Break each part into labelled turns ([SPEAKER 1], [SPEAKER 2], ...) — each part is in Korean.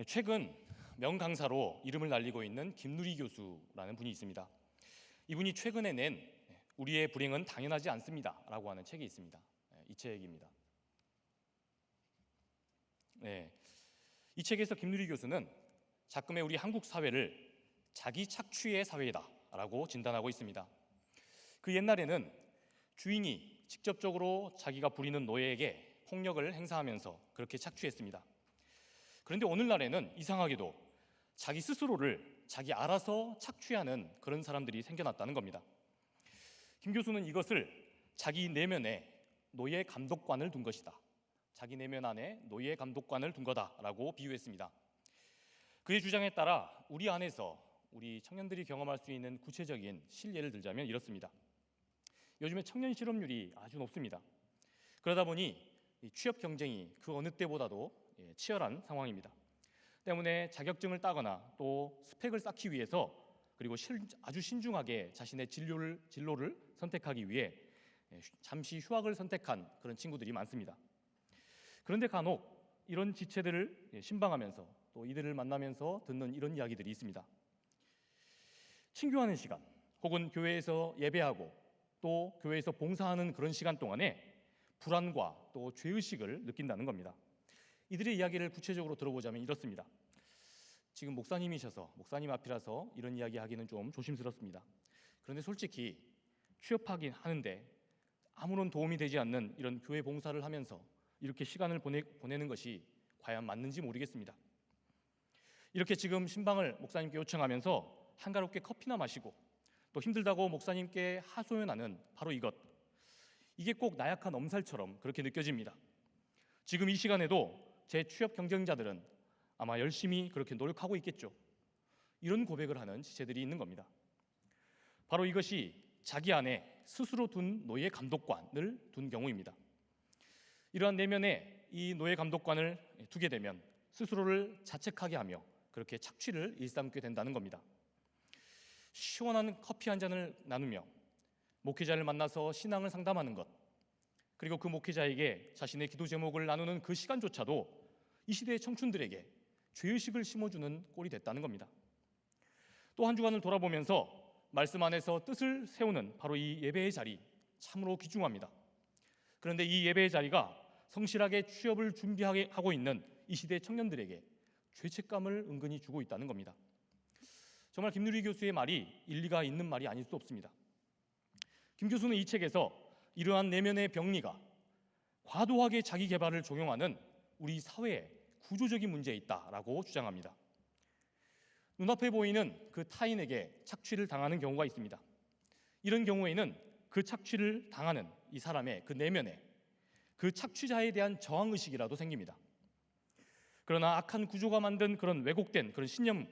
[SPEAKER 1] 최근 명강사로 이름을 날리고 있는 김누리 교수라는 분이 있습니다. 이분이 최근에 낸 우리의 불행은 당연하지 않습니다 라고 하는 책이 있습니다. 이 책입니다. 이 책에서 김누리 교수는 작금의 우리 한국 사회를 자기 착취의 사회이다 라고 진단하고 있습니다. 그 옛날에는 주인이 직접적으로 자기가 부리는 노예에게 폭력을 행사하면서 그렇게 착취했습니다. 그런데 오늘날에는 이상하게도 자기 스스로를 자기 알아서 착취하는 그런 사람들이 생겨났다는 겁니다. 김 교수는 이것을 자기 내면에 노예 감독관을 둔 것이다, 자기 내면 안에 노예 감독관을 둔 거다라고 비유했습니다. 그의 주장에 따라 우리 안에서 우리 청년들이 경험할 수 있는 구체적인 실예를 들자면 이렇습니다. 요즘에 청년 실업률이 아주 높습니다. 그러다 보니 취업 경쟁이 그 어느 때보다도 치열한 상황입니다. 때문에 자격증을 따거나 또 스펙을 쌓기 위해서, 그리고 아주 신중하게 자신의 진로를 선택하기 위해 잠시 휴학을 선택한 그런 친구들이 많습니다. 그런데 간혹 이런 지체들을 신방하면서 또 이들을 만나면서 듣는 이런 이야기들이 있습니다. 친교하는 시간 혹은 교회에서 예배하고 또 교회에서 봉사하는 그런 시간 동안에 불안과 또 죄의식을 느낀다는 겁니다. 이들의 이야기를 구체적으로 들어보자면 이렇습니다. 지금 목사님이셔서, 목사님 앞이라서 이런 이야기 하기는 좀 조심스럽습니다. 그런데 솔직히 취업하긴 하는데 아무런 도움이 되지 않는 이런 교회 봉사를 하면서 이렇게 시간을 보내는 것이 과연 맞는지 모르겠습니다. 이렇게 지금 신방을 목사님께 요청하면서 한가롭게 커피나 마시고 또 힘들다고 목사님께 하소연하는 바로 이게 꼭 나약한 엄살처럼 그렇게 느껴집니다. 지금 이 시간에도 제 취업 경쟁자들은 아마 열심히 그렇게 노력하고 있겠죠. 이런 고백을 하는 지체들이 있는 겁니다. 바로 이것이 자기 안에 스스로 둔 노예 감독관을 둔 경우입니다. 이러한 내면에 이 노예 감독관을 두게 되면 스스로를 자책하게 하며 그렇게 착취를 일삼게 된다는 겁니다. 시원한 커피 한 잔을 나누며 목회자를 만나서 신앙을 상담하는 것, 그리고 그 목회자에게 자신의 기도 제목을 나누는 그 시간조차도 이 시대의 청춘들에게 죄의식을 심어주는 꼴이 됐다는 겁니다. 또 한 주간을 돌아보면서 말씀 안에서 뜻을 세우는 바로 이 예배의 자리, 참으로 귀중합니다. 그런데 이 예배의 자리가 성실하게 취업을 준비하고 있는 이 시대의 청년들에게 죄책감을 은근히 주고 있다는 겁니다. 정말 김누리 교수의 말이 일리가 있는 말이 아닐 수 없습니다. 김 교수는 이 책에서 이러한 내면의 병리가 과도하게 자기 개발을 종용하는 우리 사회의 구조적인 문제에 있다라고 주장합니다. 눈앞에 보이는 그 타인에게 착취를 당하는 경우가 있습니다. 이런 경우에는 그 착취를 당하는 이 사람의 그 내면에 그 착취자에 대한 저항의식이라도 생깁니다. 그러나 악한 구조가 만든 그런 왜곡된 그런 신념,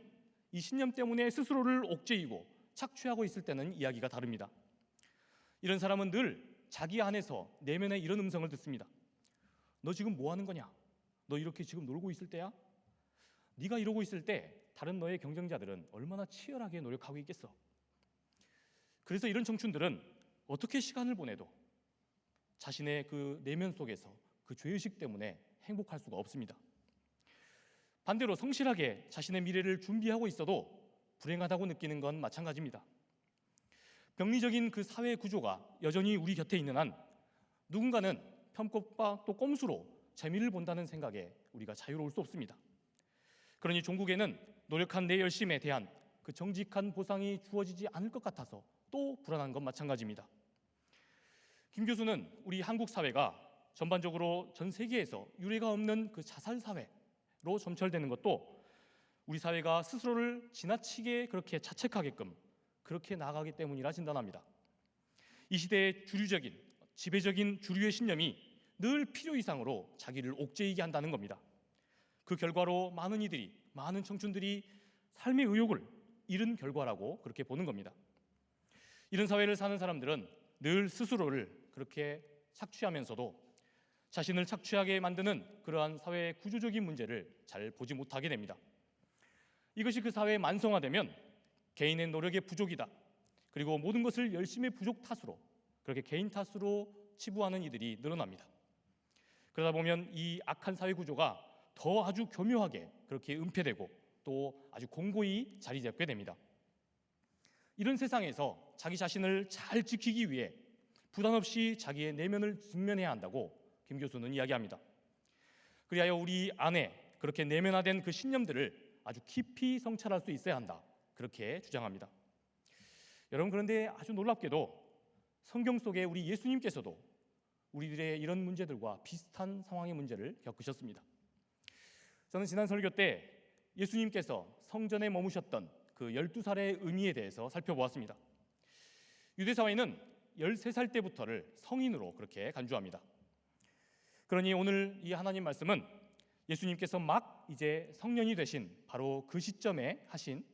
[SPEAKER 1] 이 신념 때문에 스스로를 옥죄이고 착취하고 있을 때는 이야기가 다릅니다. 이런 사람은 늘 자기 안에서 내면에 이런 음성을 듣습니다. 너 지금 뭐 하는 거냐? 너 이렇게 지금 놀고 있을 때야? 네가 이러고 있을 때 다른 너의 경쟁자들은 얼마나 치열하게 노력하고 있겠어? 그래서 이런 청춘들은 어떻게 시간을 보내도 자신의 그 내면 속에서 그 죄의식 때문에 행복할 수가 없습니다. 반대로 성실하게 자신의 미래를 준비하고 있어도 불행하다고 느끼는 건 마찬가지입니다. 병리적인 그 사회 구조가 여전히 우리 곁에 있는 한 누군가는 편법과 또 꼼수로 재미를 본다는 생각에 우리가 자유로울 수 없습니다. 그러니 종국에는 노력한 내 열심에 대한 그 정직한 보상이 주어지지 않을 것 같아서 또 불안한 건 마찬가지입니다. 김 교수는 우리 한국 사회가 전반적으로 전 세계에서 유례가 없는 그 자살 사회로 점철되는 것도 우리 사회가 스스로를 지나치게 그렇게 자책하게끔 그렇게 나아가기 때문이라 진단합니다. 이 시대의 주류적인, 지배적인 주류의 신념이 늘 필요 이상으로 자기를 옥죄이게 한다는 겁니다. 그 결과로 많은 청춘들이 삶의 의욕을 잃은 결과라고 그렇게 보는 겁니다. 이런 사회를 사는 사람들은 늘 스스로를 그렇게 착취하면서도 자신을 착취하게 만드는 그러한 사회의 구조적인 문제를 잘 보지 못하게 됩니다. 이것이 그 사회의 만성화되면 개인의 노력의 부족이다, 그리고 모든 것을 열심히 부족 탓으로 그렇게 개인 탓으로 치부하는 이들이 늘어납니다. 그러다 보면 이 악한 사회 구조가 더 아주 교묘하게 그렇게 은폐되고 또 아주 공고히 자리 잡게 됩니다. 이런 세상에서 자기 자신을 잘 지키기 위해 부담 없이 자기의 내면을 직면해야 한다고 김 교수는 이야기합니다. 그리하여 우리 안에 그렇게 내면화된 그 신념들을 아주 깊이 성찰할 수 있어야 한다, 그렇게 주장합니다. 여러분, 그런데 아주 놀랍게도 성경 속에 우리 예수님께서도 우리들의 이런 문제들과 비슷한 상황의 문제를 겪으셨습니다. 저는 지난 설교 때 예수님께서 성전에 머무셨던 그 12살의 의미에 대해서 살펴보았습니다. 유대사회는 13살 때부터를 성인으로 그렇게 간주합니다. 그러니 오늘 이 하나님 말씀은 예수님께서 막 이제 성년이 되신 바로 그 시점에 하신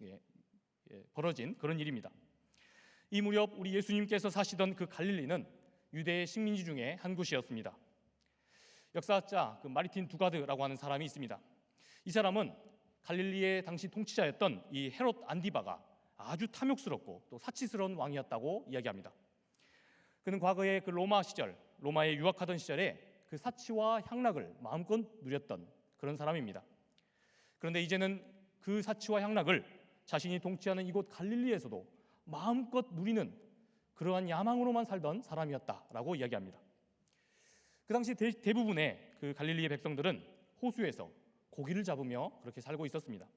[SPEAKER 1] 벌어진 그런 일입니다. 이 무렵 우리 예수님께서 사시던 그 갈릴리는 유대의 식민지 중에 한 곳이었습니다. 역사학자 마르틴 두가드라고 하는 사람이 있습니다. 이 사람은 갈릴리의 당시 통치자였던 이 헤롯 안디바가 아주 탐욕스럽고 또 사치스러운 왕이었다고 이야기합니다. 그는 과거에 그 로마 시절, 로마에 유학하던 시절에 그 사치와 향락을 마음껏 누렸던 그런 사람입니다. 그런데 이제는 그 사치와 향락을 자신이 통치하는 이곳 갈릴리에서도 마음껏 누리는 그러한 야망으로만 살던 사람이었다라고 이야기합니다. 그 당시 대부분의 그 갈릴리의 백성들은 호수에서 고기를 잡으며 그렇게 살고 있었습니다.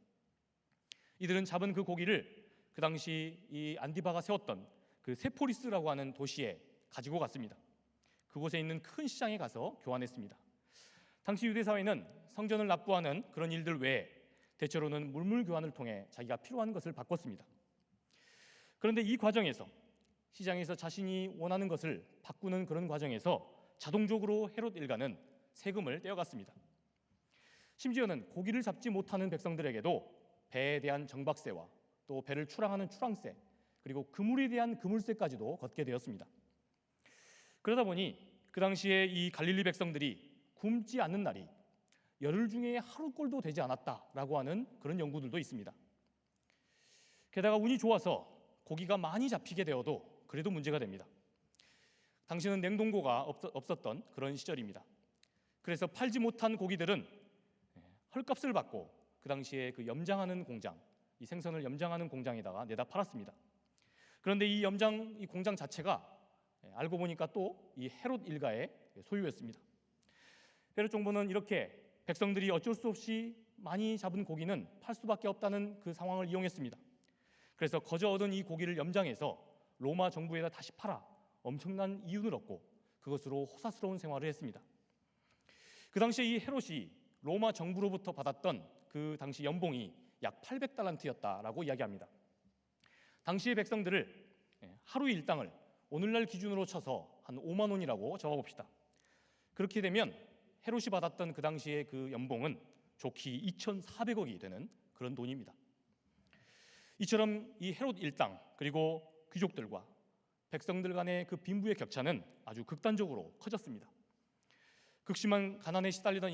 [SPEAKER 1] 이들은 잡은 그 고기를 그 당시 이 안디바가 세웠던 그 세포리스라고 하는 도시에 가지고 갔습니다. 그곳에 있는 큰 시장에 가서 교환했습니다. 당시 유대 사회는 성전을 납부하는 그런 일들 외에 대체로는 물물 교환을 통해 자기가 필요한 것을 바꿨습니다. 그런데 이 과정에서 시장에서 자신이 원하는 것을 바꾸는 그런 과정에서 자동적으로 헤롯 일가는 세금을 떼어갔습니다. 심지어는 고기를 잡지 못하는 백성들에게도 배에 대한 정박세와 또 배를 출항하는 출항세, 그리고 그물에 대한 그물세까지도 걷게 되었습니다. 그러다 보니 그 당시에 이 갈릴리 백성들이 굶지 않는 날이 열흘 중에 하루꼴도 되지 않았다라고 하는 그런 연구들도 있습니다. 게다가 운이 좋아서 고기가 많이 잡히게 되어도 그래도 문제가 됩니다. 당시는 냉동고가 없었던 그런 시절입니다. 그래서 팔지 못한 고기들은 헐값을 받고 그 당시에 그 염장하는 공장, 이 생선을 염장하는 공장에다가 내다 팔았습니다. 그런데 이 공장 자체가 알고 보니까 또 이 헤롯 일가의 소유였습니다. 헤롯 정부는 이렇게 백성들이 어쩔 수 없이 많이 잡은 고기는 팔 수밖에 없다는 그 상황을 이용했습니다. 그래서 거저 얻은 이 고기를 염장해서 로마 정부에다 다시 팔아 엄청난 이윤을 얻고 그것으로 호사스러운 생활을 했습니다. 그 당시에 이 헤롯이 로마 정부로부터 받았던 그 당시 연봉이 약 800달란트였다라고 이야기합니다. 당시의 백성들을 하루 일당을 오늘날 기준으로 쳐서 한 5만 원이라고 적어봅시다. 그렇게 되면 헤롯이 받았던 그 당시의 그 연봉은 좋기 2,400억이 되는 그런 돈입니다. 이처럼 이 헤롯 일당 그리고 귀족들과 백성들 간의 그 빈부의 격차는 아주 극단적으로 커졌습니다. 극심한 가난에 시달리던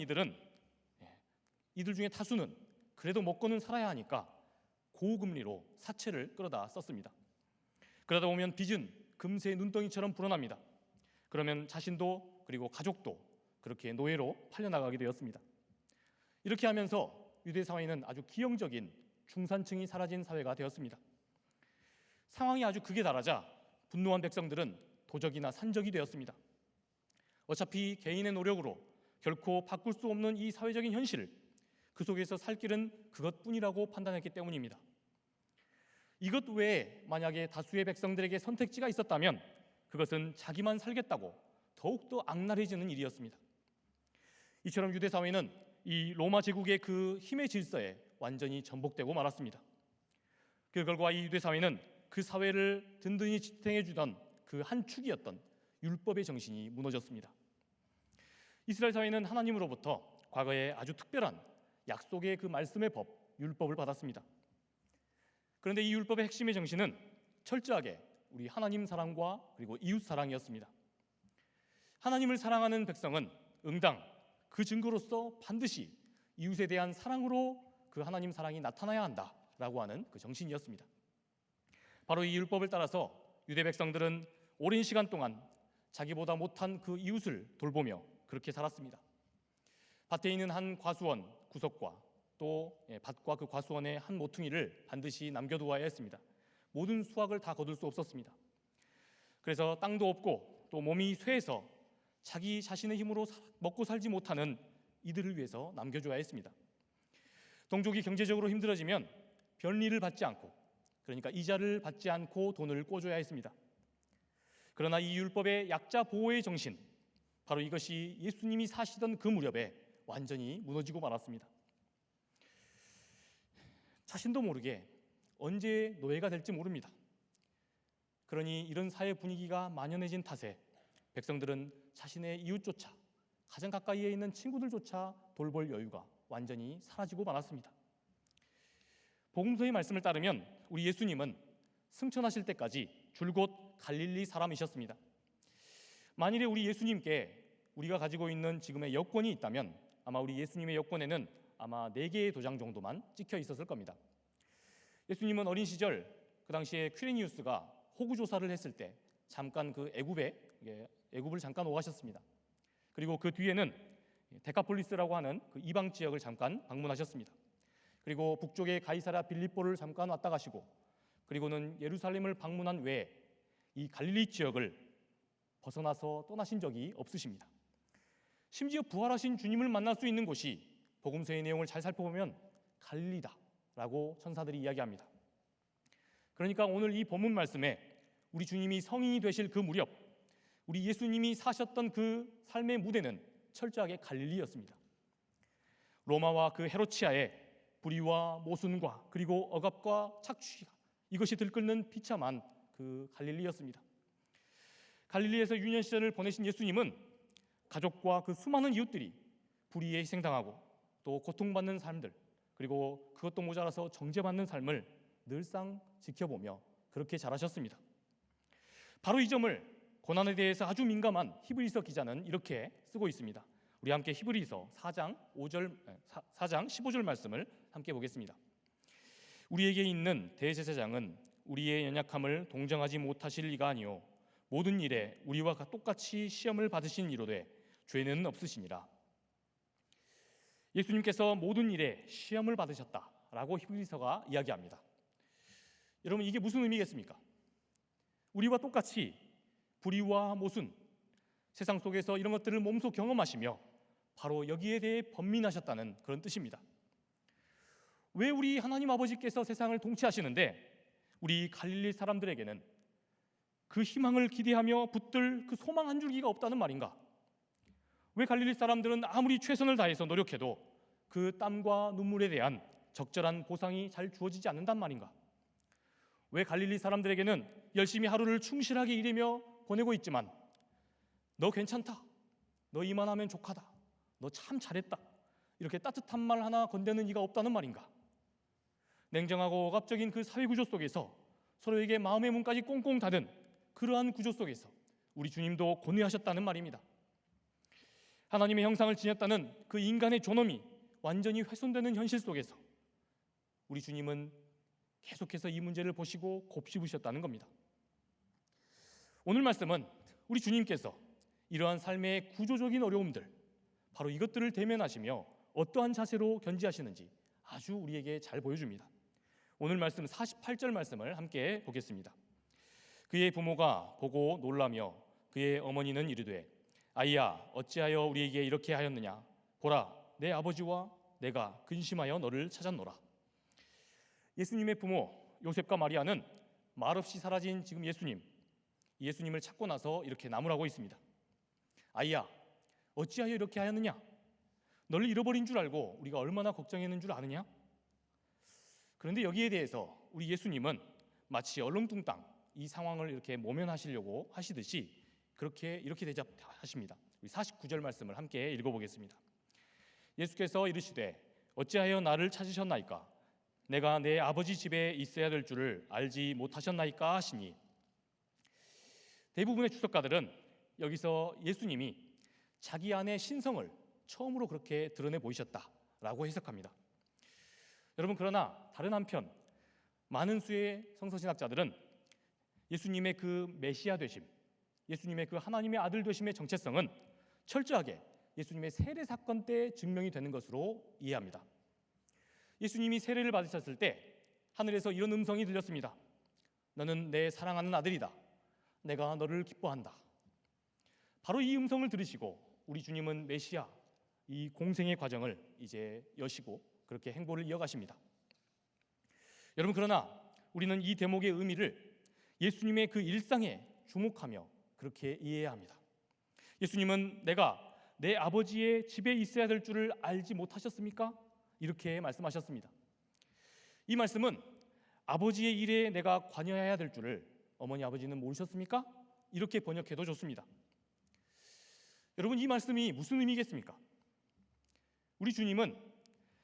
[SPEAKER 1] 이들 중에 다수는 그래도 먹고는 살아야 하니까 고금리로 사채를 끌어다 썼습니다. 그러다 보면 빚은 금세 눈덩이처럼 불어납니다. 그러면 자신도 그리고 가족도 그렇게 노예로 팔려나가게 되었습니다. 이렇게 하면서 유대 사회는 아주 기형적인 중산층이 사라진 사회가 되었습니다. 상황이 아주 극에 달하자 분노한 백성들은 도적이나 산적이 되었습니다. 어차피 개인의 노력으로 결코 바꿀 수 없는 이 사회적인 현실을 그 속에서 살 길은 그것뿐이라고 판단했기 때문입니다. 이것 외에 만약에 다수의 백성들에게 선택지가 있었다면 그것은 자기만 살겠다고 더욱더 악랄해지는 일이었습니다. 이처럼 유대 사회는 이 로마 제국의 그 힘의 질서에 완전히 전복되고 말았습니다. 그 결과 이 유대 사회는 그 사회를 든든히 지탱해 주던 그 한 축이었던 율법의 정신이 무너졌습니다. 이스라엘 사회는 하나님으로부터 과거에 아주 특별한 약속의 그 말씀의 법, 율법을 받았습니다. 그런데 이 율법의 핵심의 정신은 철저하게 우리 하나님 사랑과 그리고 이웃 사랑이었습니다. 하나님을 사랑하는 백성은 응당 그 증거로서 반드시 이웃에 대한 사랑으로 그 하나님 사랑이 나타나야 한다라고 하는 그 정신이었습니다. 바로 이 율법을 따라서 유대 백성들은 오랜 시간 동안 자기보다 못한 그 이웃을 돌보며 그렇게 살았습니다. 밭에 있는 한 과수원, 구석과 또 밭과 그 과수원의 한 모퉁이를 반드시 남겨두어야 했습니다. 모든 수확을 다 거둘 수 없었습니다. 그래서 땅도 없고 또 몸이 쇠해서 자기 자신의 힘으로 먹고 살지 못하는 이들을 위해서 남겨줘야 했습니다. 동족이 경제적으로 힘들어지면 변리를 받지 않고, 그러니까 이자를 받지 않고 돈을 꿔줘야 했습니다. 그러나 이 율법의 약자 보호의 정신, 바로 이것이 예수님이 사시던 그 무렵에 완전히 무너지고 말았습니다. 자신도 모르게 언제 노예가 될지 모릅니다. 그러니 이런 사회 분위기가 만연해진 탓에 백성들은 자신의 이웃조차, 가장 가까이에 있는 친구들조차 돌볼 여유가 완전히 사라지고 말았습니다. 복음서의 말씀을 따르면 우리 예수님은 승천하실 때까지 줄곧 갈릴리 사람이셨습니다. 만일에 우리 예수님께 우리가 가지고 있는 지금의 여권이 있다면 아마 우리 예수님의 여권에는 아마 4개의 도장 정도만 찍혀 있었을 겁니다. 예수님은 어린 시절 그 당시에 퀴리니우스가 호구 조사를 했을 때 잠깐 그 애굽을 잠깐 오가셨습니다. 그리고 그 뒤에는 데카폴리스라고 하는 그 이방 지역을 잠깐 방문하셨습니다. 그리고 북쪽의 가이사랴 빌립보를 잠깐 왔다 가시고, 그리고는 예루살렘을 방문한 외에 이 갈릴리 지역을 벗어나서 떠나신 적이 없으십니다. 심지어 부활하신 주님을 만날 수 있는 곳이 복음서의 내용을 잘 살펴보면 갈릴리다라고 천사들이 이야기합니다. 그러니까 오늘 이 본문 말씀에 우리 주님이 성인이 되실 그 무렵, 우리 예수님이 사셨던 그 삶의 무대는 철저하게 갈릴리였습니다. 로마와 그 헤로치아의 불의와 모순과 그리고 억압과 착취, 이것이 들끓는 비참한 그 갈릴리였습니다. 갈릴리에서 유년 시절을 보내신 예수님은 가족과 그 수많은 이웃들이 불의에 희생당하고 또 고통받는 삶들, 그리고 그것도 모자라서 정죄받는 삶을 늘상 지켜보며 그렇게 자라셨습니다. 바로 이 점을 고난에 대해서 아주 민감한 히브리서 기자는 이렇게 쓰고 있습니다. 우리 함께 히브리서 4장 15절 말씀을 함께 보겠습니다. 우리에게 있는 대제사장은 우리의 연약함을 동정하지 못하실 이가 아니요 모든 일에 우리와 똑같이 시험을 받으신 이로되 죄는 없으시니라. 예수님께서 모든 일에 시험을 받으셨다라고 히브리서가 이야기합니다. 여러분, 이게 무슨 의미겠습니까? 우리와 똑같이 불의와 모순, 세상 속에서 이런 것들을 몸소 경험하시며 바로 여기에 대해 번민하셨다는 그런 뜻입니다. 왜 우리 하나님 아버지께서 세상을 통치하시는데 우리 갈릴리 사람들에게는 그 희망을 기대하며 붙들 그 소망 한 줄기가 없다는 말인가? 왜 갈릴리 사람들은 아무리 최선을 다해서 노력해도 그 땀과 눈물에 대한 적절한 보상이 잘 주어지지 않는단 말인가? 왜 갈릴리 사람들에게는 열심히 하루를 충실하게 일하며 보내고 있지만 너 괜찮다, 너 이만하면 족하다, 너 참 잘했다, 이렇게 따뜻한 말 하나 건네는 이가 없다는 말인가? 냉정하고 억압적인 그 사회구조 속에서 서로에게 마음의 문까지 꽁꽁 닫은 그러한 구조 속에서 우리 주님도 고뇌하셨다는 말입니다. 하나님의 형상을 지녔다는 그 인간의 존엄이 완전히 훼손되는 현실 속에서 우리 주님은 계속해서 이 문제를 보시고 곱씹으셨다는 겁니다. 오늘 말씀은 우리 주님께서 이러한 삶의 구조적인 어려움들, 바로 이것들을 대면하시며 어떠한 자세로 견지하시는지 아주 우리에게 잘 보여줍니다. 오늘 말씀 48절 말씀을 함께 보겠습니다. 그의 부모가 보고 놀라며 그의 어머니는 이르되 아이야 어찌하여 우리에게 이렇게 하였느냐, 보라 내 아버지와 내가 근심하여 너를 찾았노라. 예수님의 부모 요셉과 마리아는 말없이 사라진 지금 예수님을 찾고 나서 이렇게 나무라고 있습니다. 아이야 어찌하여 이렇게 하였느냐, 너를 잃어버린 줄 알고 우리가 얼마나 걱정했는 줄 아느냐? 그런데 여기에 대해서 우리 예수님은 마치 얼렁뚱땅 이 상황을 이렇게 모면하시려고 하시듯이 이렇게 대답하십니다. 우리 49절 말씀을 함께 읽어보겠습니다. 예수께서 이르시되 어찌하여 나를 찾으셨나이까, 내가 내 아버지 집에 있어야 될 줄을 알지 못하셨나이까 하시니, 대부분의 주석가들은 여기서 예수님이 자기 안의 신성을 처음으로 그렇게 드러내 보이셨다라고 해석합니다. 여러분, 그러나 다른 한편 많은 수의 성서신학자들은 예수님의 그 메시아 되심, 예수님의 그 하나님의 아들 되심의 정체성은 철저하게 예수님의 세례 사건 때 증명이 되는 것으로 이해합니다. 예수님이 세례를 받으셨을 때 하늘에서 이런 음성이 들렸습니다. 너는 내 사랑하는 아들이다. 내가 너를 기뻐한다. 바로 이 음성을 들으시고 우리 주님은 메시아, 이 공생의 과정을 이제 여시고 그렇게 행보를 이어가십니다. 여러분, 그러나 우리는 이 대목의 의미를 예수님의 그 일상에 주목하며 그렇게 이해해야 합니다. 예수님은 내가 내 아버지의 집에 있어야 될 줄을 알지 못하셨습니까? 이렇게 말씀하셨습니다. 이 말씀은 아버지의 일에 내가 관여해야 될 줄을 어머니 아버지는 모르셨습니까? 이렇게 번역해도 좋습니다. 여러분, 이 말씀이 무슨 의미겠습니까? 우리 주님은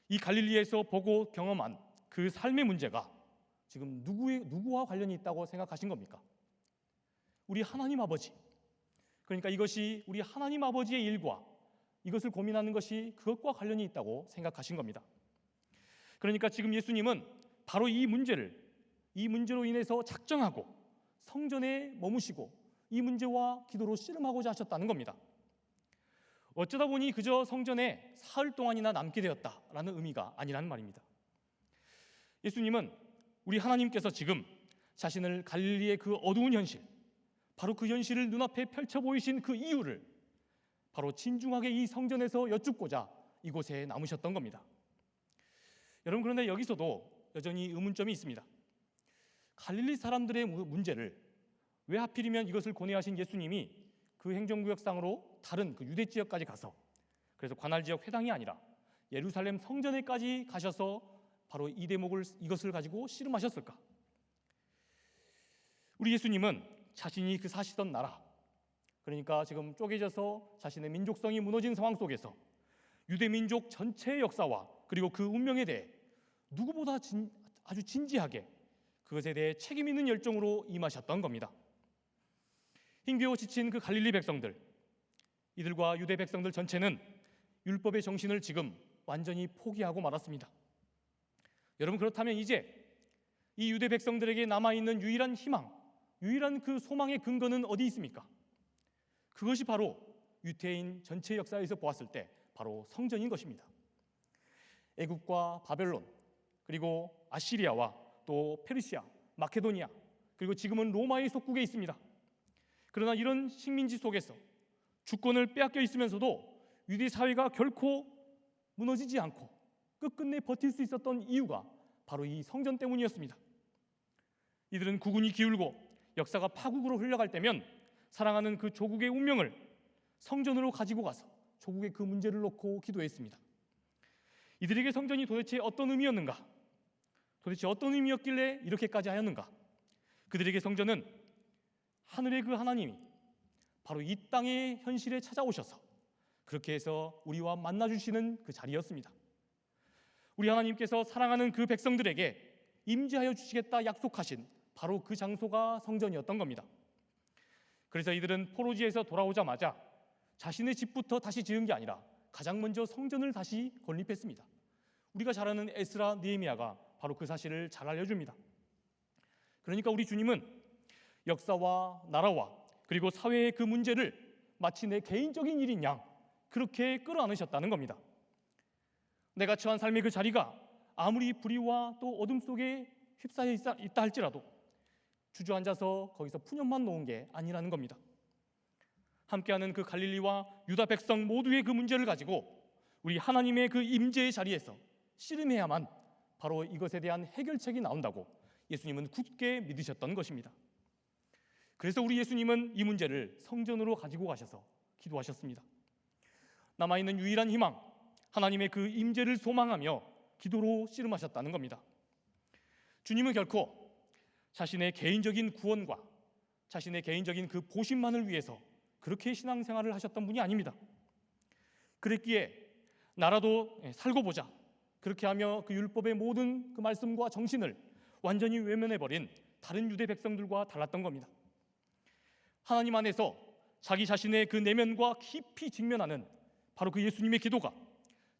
[SPEAKER 1] 이 갈릴리에서 보고 경험한 그 삶의 문제가 지금 누구와 관련이 있다고 생각하신 겁니까? 우리 하나님 아버지. 그러니까 이것이 우리 하나님 아버지의 일과 이것을 고민하는 것이 그것과 관련이 있다고 생각하신 겁니다. 그러니까 지금 예수님은 바로 이 문제로 인해서 작정하고 성전에 머무시고 이 문제와 기도로 씨름하고자 하셨다는 겁니다. 어쩌다 보니 그저 성전에 사흘 동안이나 남게 되었다라는 의미가 아니라는 말입니다. 예수님은 우리 하나님께서 지금 자신을 갈릴리의 그 어두운 현실, 바로 그 현실을 눈앞에 펼쳐 보이신 그 이유를 바로 진중하게 이 성전에서 여쭙고자 이곳에 남으셨던 겁니다. 여러분, 그런데 여기서도 여전히 의문점이 있습니다. 갈릴리 사람들의 문제를 왜 하필이면 이것을 고뇌하신 예수님이 그 행정구역상으로 다른 그 유대 지역까지 가서, 그래서 관할 지역 회당이 아니라 예루살렘 성전에까지 가셔서 바로 이 대목을, 이것을 가지고 씨름하셨을까? 우리 예수님은 자신이 그 사시던 나라, 그러니까 지금 쪼개져서 자신의 민족성이 무너진 상황 속에서 유대 민족 전체의 역사와 그리고 그 운명에 대해 누구보다 아주 진지하게 그것에 대해 책임 있는 열정으로 임하셨던 겁니다. 힘겨워 지친 그 갈릴리 백성들, 이들과 유대 백성들 전체는 율법의 정신을 지금 완전히 포기하고 말았습니다. 여러분, 그렇다면 이제 이 유대 백성들에게 남아있는 유일한 희망, 유일한 그 소망의 근거는 어디 있습니까? 그것이 바로 유대인 전체 역사에서 보았을 때 바로 성전인 것입니다. 애굽과 바벨론, 그리고 아시리아와 또 페르시아, 마케도니아, 그리고 지금은 로마의 속국에 있습니다. 그러나 이런 식민지 속에서 주권을 빼앗겨 있으면서도 유대 사회가 결코 무너지지 않고 끝끝내 버틸 수 있었던 이유가 바로 이 성전 때문이었습니다. 이들은 국운이 기울고 역사가 파국으로 흘러갈 때면 사랑하는 그 조국의 운명을 성전으로 가지고 가서 조국의 그 문제를 놓고 기도했습니다. 이들에게 성전이 도대체 어떤 의미였는가? 도대체 어떤 의미였길래 이렇게까지 하였는가? 그들에게 성전은 하늘의 그 하나님이 바로 이 땅의 현실에 찾아오셔서 그렇게 해서 우리와 만나주시는 그 자리였습니다. 우리 하나님께서 사랑하는 그 백성들에게 임재하여 주시겠다 약속하신 바로 그 장소가 성전이었던 겁니다. 그래서 이들은 포로지에서 돌아오자마자 자신의 집부터 다시 지은 게 아니라 가장 먼저 성전을 다시 건립했습니다. 우리가 잘 아는 에스라, 느헤미야가 바로 그 사실을 잘 알려줍니다. 그러니까 우리 주님은 역사와 나라와 그리고 사회의 그 문제를 마치 내 개인적인 일인 양 그렇게 끌어안으셨다는 겁니다. 내가 처한 삶의 그 자리가 아무리 불의와 또 어둠 속에 휩싸여 있다 할지라도 주저앉아서 거기서 푸념만 놓은 게 아니라는 겁니다. 함께하는 그 갈릴리와 유다 백성 모두의 그 문제를 가지고 우리 하나님의 그 임재의 자리에서 씨름해야만 바로 이것에 대한 해결책이 나온다고 예수님은 굳게 믿으셨던 것입니다. 그래서 우리 예수님은 이 문제를 성전으로 가지고 가셔서 기도하셨습니다. 남아있는 유일한 희망, 하나님의 그 임재를 소망하며 기도로 씨름하셨다는 겁니다. 주님은 결코 자신의 개인적인 구원과 자신의 개인적인 그 보신만을 위해서 그렇게 신앙생활을 하셨던 분이 아닙니다. 그랬기에 나라도 살고 보자 그렇게 하며 그 율법의 모든 그 말씀과 정신을 완전히 외면해버린 다른 유대 백성들과 달랐던 겁니다. 하나님 안에서 자기 자신의 그 내면과 깊이 직면하는 바로 그 예수님의 기도가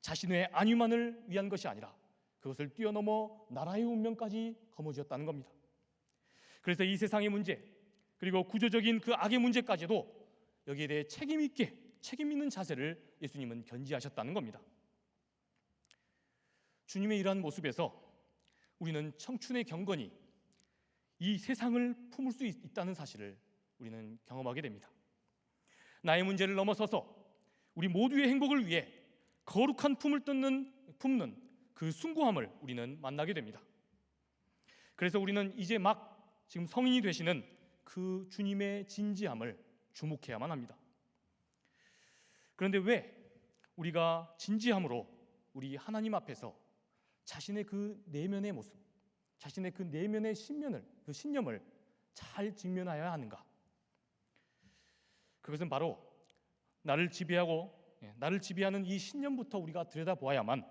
[SPEAKER 1] 자신의 안위만을 위한 것이 아니라 그것을 뛰어넘어 나라의 운명까지 거머쥐었다는 겁니다. 그래서 이 세상의 문제 그리고 구조적인 그 악의 문제까지도 여기에 대해 책임 있게 책임 있는 자세를 예수님은 견지하셨다는 겁니다. 주님의 이러한 모습에서 우리는 청춘의 경건이 이 세상을 품을 수 있다는 사실을 우리는 경험하게 됩니다. 나의 문제를 넘어서서 우리 모두의 행복을 위해 거룩한 품을 품는 그 숭고함을 우리는 만나게 됩니다. 그래서 우리는 이제 막 지금 성인이 되시는 그 주님의 진지함을 주목해야만 합니다. 그런데 왜 우리가 진지함으로 우리 하나님 앞에서 자신의 그 내면의 모습, 자신의 그 내면의 신념을 잘 직면하여야 하는가? 그것은 바로 나를 지배하는 이 신념부터 우리가 들여다보아야만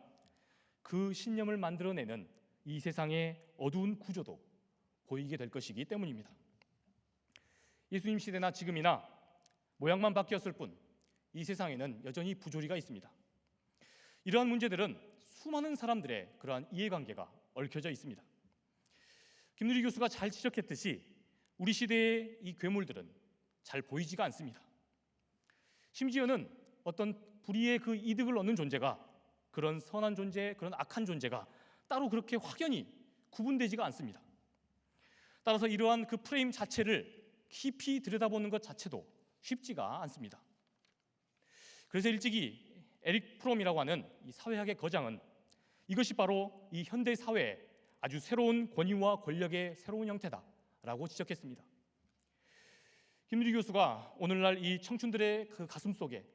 [SPEAKER 1] 그 신념을 만들어내는 이 세상의 어두운 구조도 보이게 될 것이기 때문입니다. 예수님 시대나 지금이나 모양만 바뀌었을 뿐 이 세상에는 여전히 부조리가 있습니다. 이러한 문제들은 수많은 사람들의 그러한 이해관계가 얽혀져 있습니다. 김누리 교수가 잘 지적했듯이 우리 시대의 이 괴물들은 잘 보이지가 않습니다. 심지어는 어떤 불의의 그 이득을 얻는 존재가 그런 선한 존재, 그런 악한 존재가 따로 그렇게 확연히 구분되지가 않습니다. 따라서 이러한 그 프레임 자체를 깊이 들여다보는 것 자체도 쉽지가 않습니다. 그래서 일찍이 에릭 프롬이라고 하는 이 사회학의 거장은 이것이 바로 이 현대 사회의 아주 새로운 권위와 권력의 새로운 형태다라고 지적했습니다. 김누리 교수가 오늘날 이 청춘들의 그 가슴 속에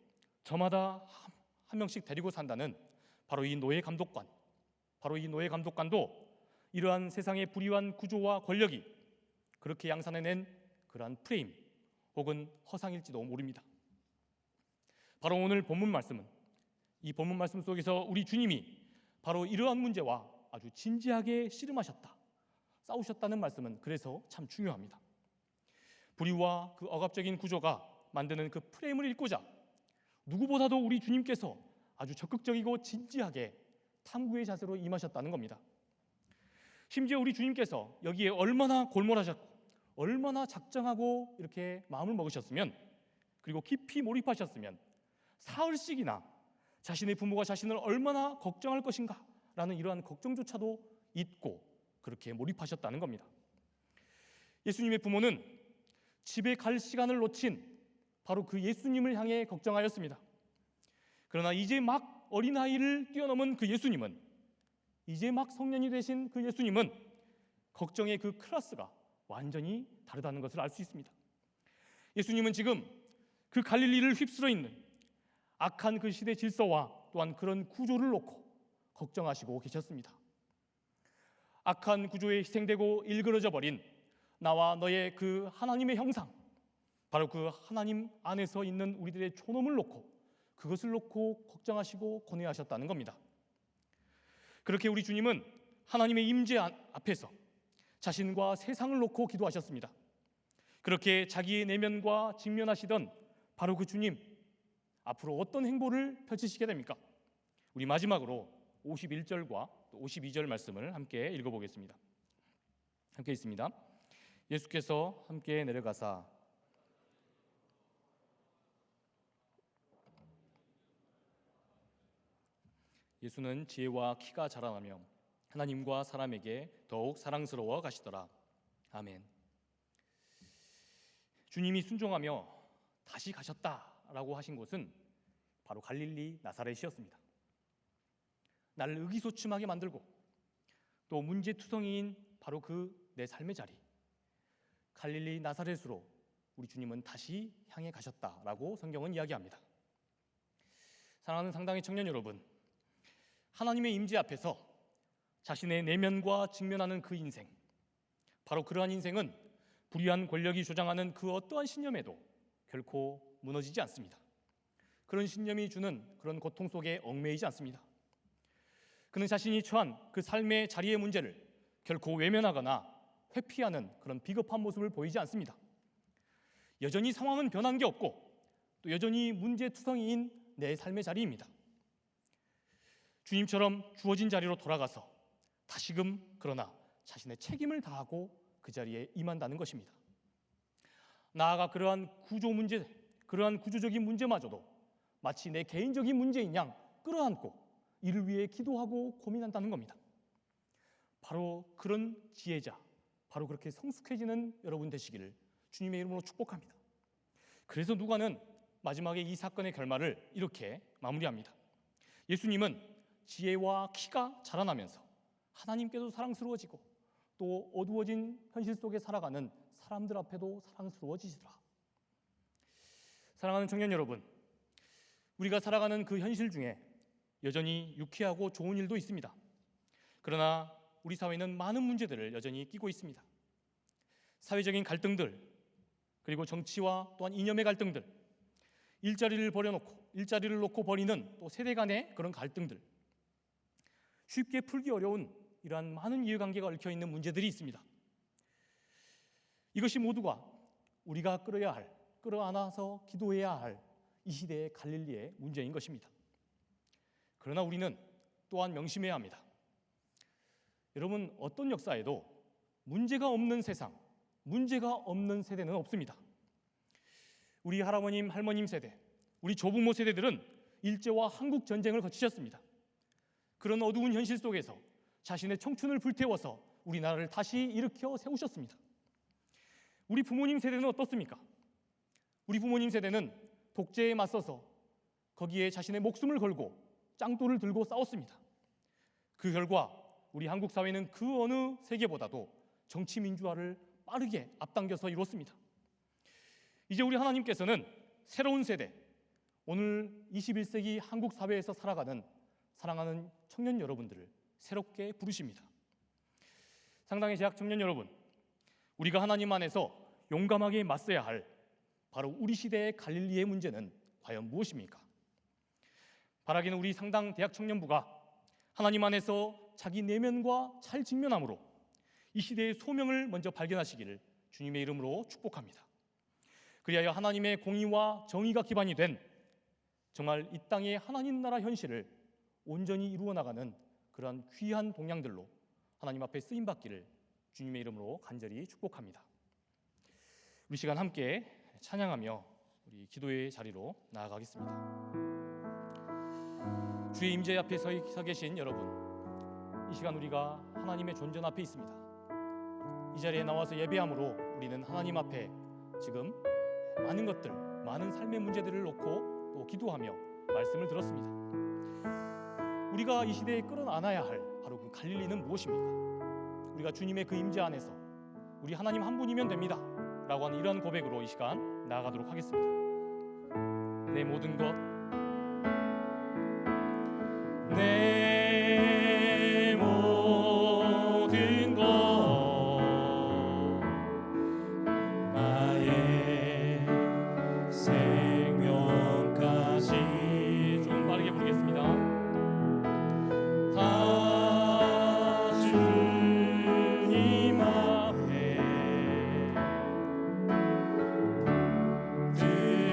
[SPEAKER 1] 저마다 한 명씩 데리고 산다는 바로 이 노예 감독관도 이러한 세상의 불의한 구조와 권력이 그렇게 양산해낸 그러한 프레임 혹은 허상일지도 모릅니다. 바로 오늘 본문 말씀은 이 본문 말씀 속에서 우리 주님이 바로 이러한 문제와 아주 진지하게 씨름하셨다, 싸우셨다는 말씀은 그래서 참 중요합니다. 불의와 그 억압적인 구조가 만드는 그 프레임을 읽고자 누구보다도 우리 주님께서 아주 적극적이고 진지하게 탐구의 자세로 임하셨다는 겁니다. 심지어 우리 주님께서 여기에 얼마나 골몰하셨고 얼마나 작정하고 이렇게 마음을 먹으셨으면, 그리고 깊이 몰입하셨으면 사흘씩이나 자신의 부모가 자신을 얼마나 걱정할 것인가 라는 이러한 걱정조차도 잊고 그렇게 몰입하셨다는 겁니다. 예수님의 부모는 집에 갈 시간을 놓친 바로 그 예수님을 향해 걱정하였습니다. 그러나 이제 막 어린아이를 뛰어넘은 그 예수님은, 이제 막 성년이 되신 그 예수님은 걱정의 그 클래스가 완전히 다르다는 것을 알 수 있습니다. 예수님은 지금 그 갈릴리를 휩쓸어 있는 악한 그 시대 질서와 또한 그런 구조를 놓고 걱정하시고 계셨습니다. 악한 구조에 희생되고 일그러져 버린 나와 너의 그 하나님의 형상, 바로 그 하나님 안에서 있는 우리들의 존엄을 놓고, 그것을 놓고 걱정하시고 고뇌하셨다는 겁니다. 그렇게 우리 주님은 하나님의 임재 앞에서 자신과 세상을 놓고 기도하셨습니다. 그렇게 자기의 내면과 직면하시던 바로 그 주님, 앞으로 어떤 행보를 펼치시게 됩니까? 우리 마지막으로 51절과 52절 말씀을 함께 읽어보겠습니다. 함께 있습니다. 예수께서 함께 내려가사 예수는 지혜와 키가 자라나며 하나님과 사람에게 더욱 사랑스러워 가시더라. 아멘. 주님이 순종하며 다시 가셨다라고 하신 곳은 바로 갈릴리 나사렛이었습니다. 나를 의기소침하게 만들고 또 문제투성이인 바로 그 내 삶의 자리, 갈릴리 나사렛으로 우리 주님은 다시 향해 가셨다라고 성경은 이야기합니다. 사랑하는 상당히 청년 여러분, 하나님의 임재 앞에서 자신의 내면과 직면하는 그 인생, 바로 그러한 인생은 불의한 권력이 조장하는 그 어떠한 신념에도 결코 무너지지 않습니다. 그런 신념이 주는 그런 고통 속에 얽매이지 않습니다. 그는 자신이 처한 그 삶의 자리의 문제를 결코 외면하거나 회피하는 그런 비겁한 모습을 보이지 않습니다. 여전히 상황은 변한 게 없고 또 여전히 문제투성이인 내 삶의 자리입니다. 주님처럼 주어진 자리로 돌아가서 다시금 그러나 자신의 책임을 다하고 그 자리에 임한다는 것입니다. 나아가 그러한 구조적인 문제마저도 마치 내 개인적인 문제인 양 끌어안고 이를 위해 기도하고 고민한다는 겁니다. 바로 그런 지혜자, 바로 그렇게 성숙해지는 여러분 되시기를 주님의 이름으로 축복합니다. 그래서 누가는 마지막에 이 사건의 결말을 이렇게 마무리합니다. 예수님은 지혜와 키가 자라나면서 하나님께도 사랑스러워지고 또 어두워진 현실 속에 살아가는 사람들 앞에도 사랑스러워지시더라. 사랑하는 청년 여러분, 우리가 살아가는 그 현실 중에 여전히 유쾌하고 좋은 일도 있습니다. 그러나 우리 사회는 많은 문제들을 여전히 끼고 있습니다. 사회적인 갈등들, 그리고 정치와 또한 이념의 갈등들, 일자리를 놓고 벌이는 또 세대 간의 그런 갈등들, 쉽게 풀기 어려운 이러한 많은 이해관계가 얽혀있는 문제들이 있습니다. 이것이 모두가 우리가 끌어안아서 기도해야 할 이 시대의 갈릴리의 문제인 것입니다. 그러나 우리는 또한 명심해야 합니다. 여러분, 어떤 역사에도 문제가 없는 세상, 문제가 없는 세대는 없습니다. 우리 할아버님, 할머님 세대, 우리 조부모 세대들은 일제와 한국 전쟁을 거치셨습니다. 그런 어두운 현실 속에서 자신의 청춘을 불태워서 우리나라를 다시 일으켜 세우셨습니다. 우리 부모님 세대는 어떻습니까? 우리 부모님 세대는 독재에 맞서서 거기에 자신의 목숨을 걸고 짱돌을 들고 싸웠습니다. 그 결과 우리 한국 사회는 그 어느 세계보다도 정치 민주화를 빠르게 앞당겨서 이뤘습니다. 이제 우리 하나님께서는 새로운 세대, 오늘 21세기 한국 사회에서 살아가는 사랑하는 청년 여러분들을 새롭게 부르십니다. 상당히 재학 청년 여러분, 우리가 하나님 안에서 용감하게 맞서야 할 바로 우리 시대의 갈릴리의 문제는 과연 무엇입니까? 바라기는 우리 상당 대학 청년부가 하나님 안에서 자기 내면과 잘 직면함으로 이 시대의 소명을 먼저 발견하시기를 주님의 이름으로 축복합니다. 그리하여 하나님의 공의와 정의가 기반이 된 정말 이 땅의 하나님 나라 현실을 온전히 이루어 나가는 그러한 귀한 동향들로 하나님 앞에 쓰임 받기를 주님의 이름으로 간절히 축복합니다. 우리 시간 함께 찬양하며 우리 기도의 자리로 나아가겠습니다. 주의 임재 앞에 서 계신 여러분, 이 시간 우리가 하나님의 존전 앞에 있습니다. 이 자리에 나와서 예배함으로 우리는 하나님 앞에 지금 많은 것들, 많은 삶의 문제들을 놓고 또 기도하며 말씀을 들었습니다. 우리가 이 시대에 끌어안아야 할 바로 그 갈릴리는 무엇입니까? 우리가 주님의 그 임재 안에서 우리 하나님 한 분이면 됩니다 라고 하는 이런 고백으로 이 시간 나아가도록 하겠습니다. 내 모든 것, 내 모든 것, 나의 생명까지, 좀 빠르게 부르겠습니다. 다 주님 앞에 드립니다.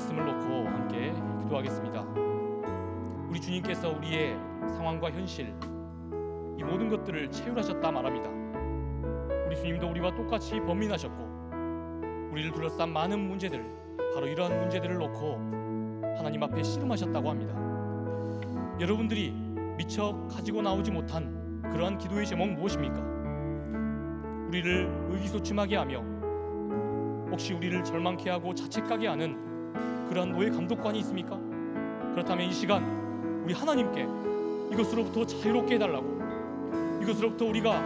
[SPEAKER 1] 말씀을 놓고 함께 기도하겠습니다. 우리 주님께서 우리의 상황과 현실, 이 모든 것들을 체휼하셨다 말합니다. 우리 주님도 우리와 똑같이 범민하셨고 우리를 둘러싼 많은 문제들, 바로 이러한 문제들을 놓고 하나님 앞에 씨름하셨다고 합니다. 여러분들이 미처 가지고 나오지 못한 그러한 기도의 제목 무엇입니까? 우리를 의기소침하게 하며 혹시 우리를 절망케 하고 자책하게 하는 그러한 노예 감독관이 있습니까? 그렇다면 이 시간 우리 하나님께 이것으로부터 자유롭게 해달라고, 이것으로부터 우리가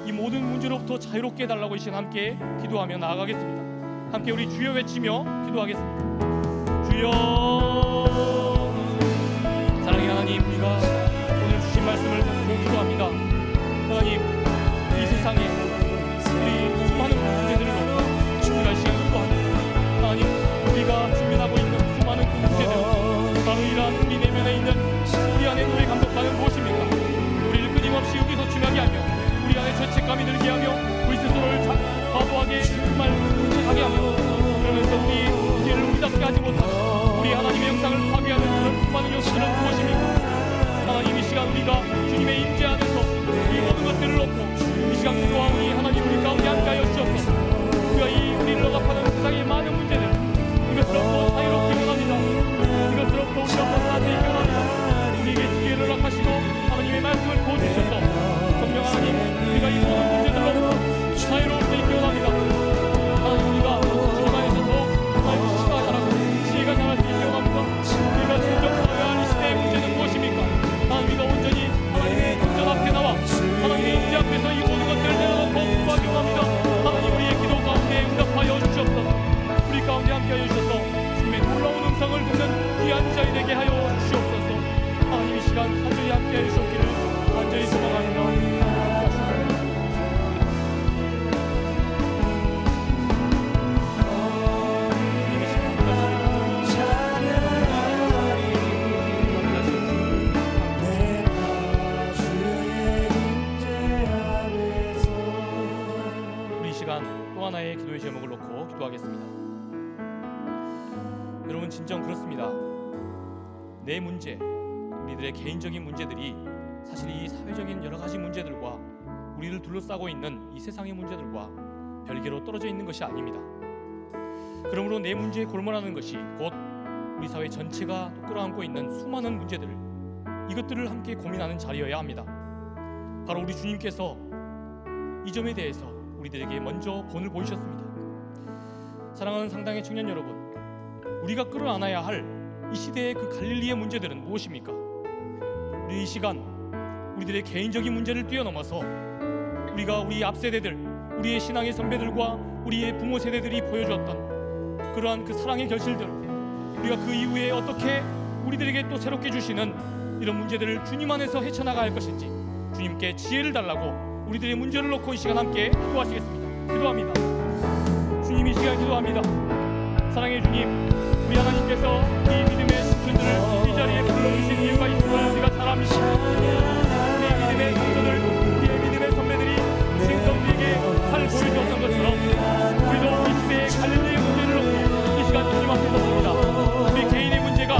[SPEAKER 1] 이 모든 문제로부터 자유롭게 해달라고 이 시간 함께 기도하며 나아가겠습니다. 함께 우리 주여 외치며 기도하겠습니다. 주여. 사랑의 하나님, 우리가 오늘 주신 말씀을 듣고 기도합니다. 하나님, 이 세상에 우리 수많은 문제들을 놓고 우리가 이 시간 기도합니다. 하나님, 우리가 직면하고 있는 수많은 그 문제들, 바로 이러한 우리 내면에 있는 우리 안에 노예 감독관은 무엇입니까? 우리를 끊임없이 의기소침하게 하며 우리 안에 죄책감이 들게 하며 우리 스스로를 과도하게 정말 문제하게 하며 그러면서 우리 기회를 우리답게 하지 못하고 우리 하나님의 영상을 파괴하는 그런 수많은 요소들은 무엇입니까? 하나님, 이 시간 우리가 주님의 임재 안에서 이 모든 것들을 놓고 이 시간 기도하오니 하나님 우리 가운데 함께하여 주옵소서. 우리가 이 우리를 억압하는 세상의 많은 문제들, 이것으로부터 자유롭게 원합니다. 이것으로부터 우리가 벗어나지 원합니다. 우리에게 기회를 허락하시고 하나님의 말씀을 보여주셔서 성령 하나님, 우리가 이 모든 문제들로부터 자유로울 수 있게 원합니다. 하나님, 우리가 주님 안에서도 하나님 지시가 잘하고 지혜가 잘할 수 있게 원합니다. 우리가 진정하여야 할 이 시대의 문제는 무엇입니까? 하나님, 우리가 온전히 하나님의 공전 앞에 나와 하나님의 임재 앞에서 이 모든 것들을 내려놓고 기도하기 원합니다. 하나님, 우리의 기도 가운데 응답하여 주시옵소서. 우리 가운데 함께하여 주셔서 주님의 놀라운 음성을 듣는 귀한 자이 되게 하여 주시옵소서. 하나님, 이 시간 간절히 함께하여 주셨기를 간절히 소망합니다. 또 하나의 기도의 제목을 놓고 기도하겠습니다. 여러분, 진정 그렇습니다. 내 문제, 우리들의 개인적인 문제들이 사실 이 사회적인 여러 가지 문제들과 우리를 둘러싸고 있는 이 세상의 문제들과 별개로 떨어져 있는 것이 아닙니다. 그러므로 내 문제에 골몰하는 것이 곧 우리 사회 전체가 또 끌어안고 있는 수많은 문제들, 이것들을 함께 고민하는 자리여야 합니다. 바로 우리 주님께서 이 점에 대해서 우리들에게 먼저 본을 보이셨습니다. 사랑하는 상당의 청년 여러분, 우리가 끌어안아야 할 이 시대의 그 갈릴리의 문제들은 무엇입니까? 우리 이 시간 우리들의 개인적인 문제를 뛰어넘어서 우리가 우리 앞 세대들, 우리의 신앙의 선배들과 우리의 부모 세대들이 보여주었던 그러한 그 사랑의 결실들, 우리가 그 이후에 어떻게 우리들에게 또 새롭게 주시는 이런 문제들을 주님 안에서 헤쳐나가야 할 것인지 주님께 지혜를 달라고 우리들의 문제를 놓고 이 시간 함께 기도하시겠습니다. 기도합니다. 주님, 이 시간 기도합니다. 사랑의 주님, 우리 하나님께서 이 믿음의 식구들을 이 자리에 불러주신 이유가 있음을 우리가 잘 압니다. 우리의 믿음의 성도들, 우리의 믿음의 선배들이 생성주에게 잘 보여주었던 것처럼 우리도 이 시대의 갈릴리의 문제를 놓고 이 시간 주님 앞에 섰습니다. 우리 개인의 문제가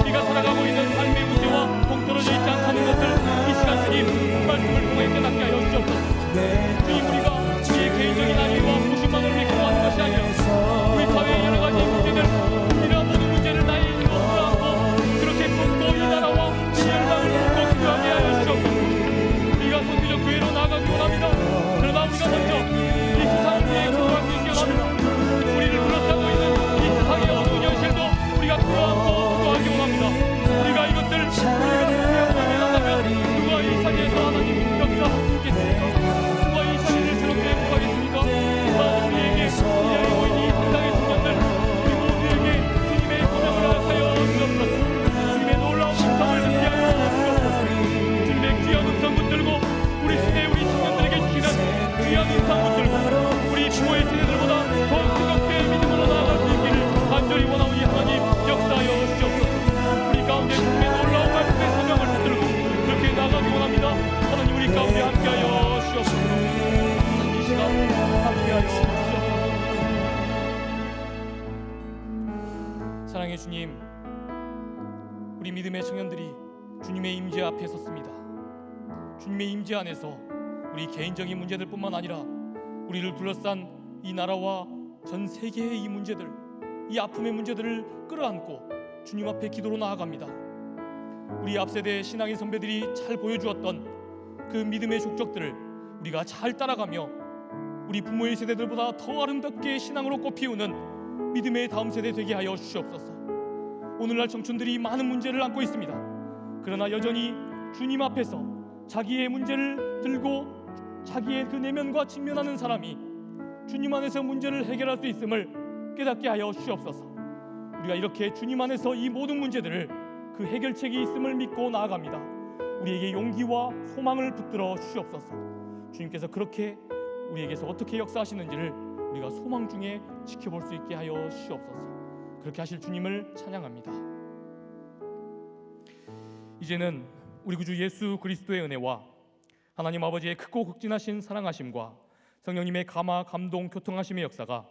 [SPEAKER 1] 우리가 살아가고 있는 삶의 문제와 동떨어져 있지 않다는 것을 이 시간 주님 말씀을 통해 깨닫게 하여 주옵소서. 주님, 우리가 우리의 개인적인 안위와 부심만을 기도하는 것이 아니라 우리 사회의 여러 가지 문제들, 이러한 모든 문제를 나의 힘으로 풀어안고 그렇게 걷고 이 나라와 이 열방을 걷고 기도하게 하여 주옵소서. 우리가 선교적 교회로 나아가기 원합니다. 그러나 우리가 먼저 이 세상을 위해 기도할 수 있게 원합니다. 우리를 둘러싸고 있는 이 세상의 어두운 현실도 우리가 끌어안고 기도하기 원합니다. 우리가 이것들을 우리가 그렇게 하면 누가 이 세상에서 하나님 역사하고 있겠습니까? 누가 이 세상을 새롭게 회복하겠습니까? 우리에게 이 자리에 모인 이 세상의 청년들, 우리 모두에게 주님의 고명을 허락하여 주옵소서. 주님의 놀라운 음성을 듣게 하여 주옵소서. 주님의 귀한 음성 붙들고 우리 시대 우리 청년들에게 주시는 귀한 음성 붙들고 우리 부모의 세대들보다 더욱 뜨겁게 믿음으로 나아갈 수 있기를 간절히 원하오니 하나님 역사하여 주옵소서. 우리 가운데 주님의 놀라운 말씀의 소명을 붙들고 그렇게 나아가기 원합니다. 하나님, 우리 가운데 함께하여 주옵소서. 이 시간 함께하여 주옵소서. 사랑의 사랑의 주님, 우리 믿음의 청년들이 주님의 임재 앞에 섰습니다. 주님의 임재 안에서 우리 개인적인 문제들뿐만 아니라 우리를 둘러싼 이 나라와 전 세계의 이 문제들, 이 아픔의 문제들을 끌어안고 주님 앞에 기도로 나아갑니다. 우리 앞세대 신앙의 선배들이 잘 보여주었던 그 믿음의 족적들을 우리가 잘 따라가며 우리 부모의 세대들보다 더 아름답게 신앙으로 꽃피우는 믿음의 다음 세대 되게 하여 주시옵소서. 오늘날 청춘들이 많은 문제를 안고 있습니다. 그러나 여전히 주님 앞에서 자기의 문제를 들고 자기의 그 내면과 직면하는 사람이 주님 안에서 문제를 해결할 수 있음을 깨닫게 하여 주시옵소서. 우리가 이렇게 주님 안에서 이 모든 문제들을 그 해결책이 있음을 믿고 나아갑니다. 우리에게 용기와 소망을 붙들어 주시옵소서. 주님께서 그렇게 우리에게서 어떻게 역사하시는지를 우리가 소망 중에 지켜볼 수 있게 하여 주시옵소서. 그렇게 하실 주님을 찬양합니다. 이제는 우리 구주 예수 그리스도의 은혜와 하나님 아버지의 크고 극진하신 사랑하심과 성령님의 감화, 감동, 교통하심의 역사가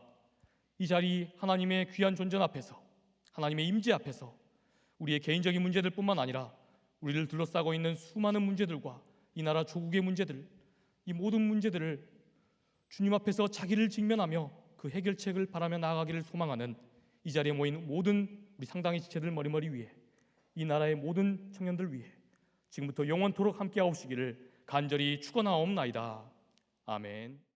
[SPEAKER 1] 이 자리 하나님의 귀한 존전 앞에서, 하나님의 임재 앞에서 우리의 개인적인 문제들뿐만 아니라 우리를 둘러싸고 있는 수많은 문제들과 이 나라 조국의 문제들, 이 모든 문제들을 주님 앞에서 자기를 직면하며 그 해결책을 바라며 나아가기를 소망하는 이 자리에 모인 모든 우리 상당의 지체들 머리머리 위에, 이 나라의 모든 청년들 위해 지금부터 영원토록 함께하옵시기를 간절히 축원하옵나이다. 아멘.